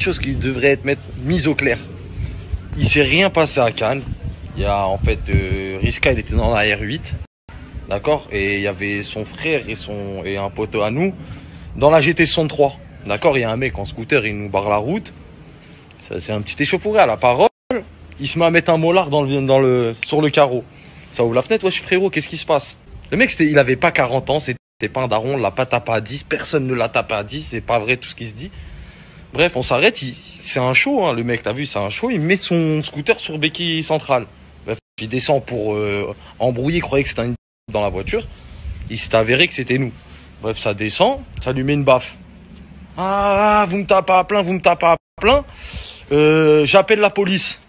chose qui devrait être mise au clair. Il s'est rien passé à Cannes. Il y a en fait Rizka, il était dans la R8, d'accord, et il y avait son frère et un poteau à nous dans la GT63, d'accord. Il y a un mec en scooter, il nous barre la route. C'est un petit échauffouré à la parole. Il se met à mettre un molar sur le carreau. Ça ouvre la fenêtre. Wesh frérot, qu'est-ce qui se passe? Le mec, il avait pas 40 ans, c'était pas un daron, on l'a pas tapé à 10, personne ne l'a tapé à 10, c'est pas vrai tout ce qui se dit. Bref, on s'arrête, c'est un show, hein, le mec, t'as vu, c'est un show, il met son scooter sur béquille centrale. Bref, il descend pour embrouiller, il croyait que c'était un dans la voiture. Il s'est avéré que c'était nous. Bref, ça descend, ça lui met une baffe. Ah, vous me tapez à plein, vous me tapez à plein. J'appelle la police.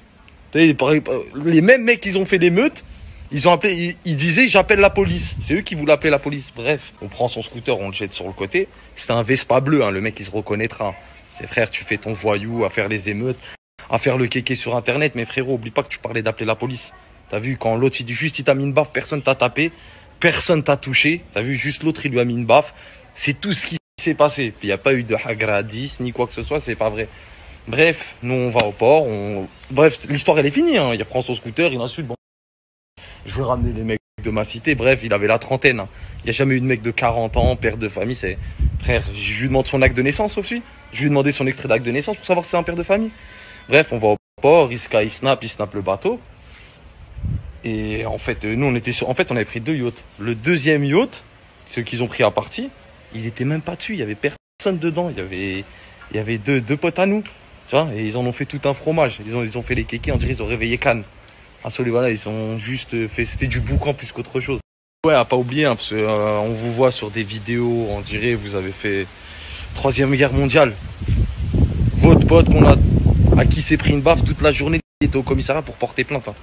Les mêmes mecs qui ont fait l'émeute, ils ont appelé, ils disaient j'appelle la police. C'est eux qui voulaient appeler la police. Bref, on prend son scooter, on le jette sur le côté. C'était un Vespa bleu, hein, le mec il se reconnaîtra. C'est frère, tu fais ton voyou à faire les émeutes, à faire le kéké sur internet. Mais frérot, oublie pas que tu parlais d'appeler la police. T'as vu, quand l'autre il dit juste il t'a mis une baffe, personne t'a tapé, personne t'a touché. T'as vu, juste l'autre il lui a mis une baffe. C'est tout ce qui s'est passé. Il n'y a pas eu de hagra 10 ni quoi que ce soit, c'est pas vrai. Bref, nous on va au port, bref, l'histoire elle est finie, hein. Il prend son scooter, il insulte, bon. Je vais ramener les mecs de ma cité, bref, il avait la trentaine, hein. Il n'y a jamais eu de mec de 40 ans, père de famille, c'est... Frère, je lui demande son acte de naissance aussi. Je lui ai demandé son extrait d'acte de naissance pour savoir si c'est un père de famille. Bref, on va au port, Rizka il snap le bateau. Et en fait, nous on était sur... En fait, on avait pris 2 yachts. Le deuxième yacht, ceux qu'ils ont pris à partie, il était même pas dessus, il y avait personne dedans, il y avait deux potes à nous. Tu vois, et ils en ont fait tout un fromage. Ils ont fait les kékés, on dirait ils ont réveillé Cannes. Ah, voilà, ils ont juste fait, c'était du boucan plus qu'autre chose. Ouais, à pas oublier, hein, parce que on vous voit sur des vidéos, on dirait vous avez fait 3e guerre mondiale. Votre pote à qui s'est pris une baffe toute la journée, il était au commissariat pour porter plainte. Hein.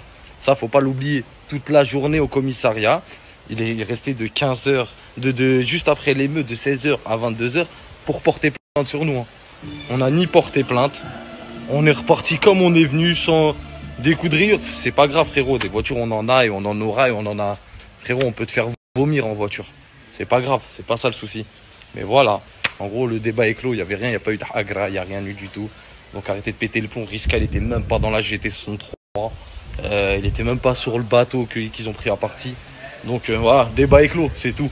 Ça, faut pas l'oublier. Toute la journée au commissariat, il est resté de 15h, juste après l'émeute, de 16h à 22h pour porter plainte sur nous. Hein. On n'a ni porté plainte, on est reparti comme on est venu sans des coups de rire. C'est pas grave frérot, des voitures on en a et on en aura et on en a. Frérot, on peut te faire vomir en voiture. C'est pas grave, c'est pas ça le souci. Mais voilà, en gros le débat est clos, il n'y avait rien, il n'y a pas eu de hagra, il n'y a rien eu du tout. Donc arrêtez de péter le plomb, Rizka il était même pas dans la GT63. Il était même pas sur le bateau qu'ils ont pris à partie. Donc voilà, débat est clos, c'est tout.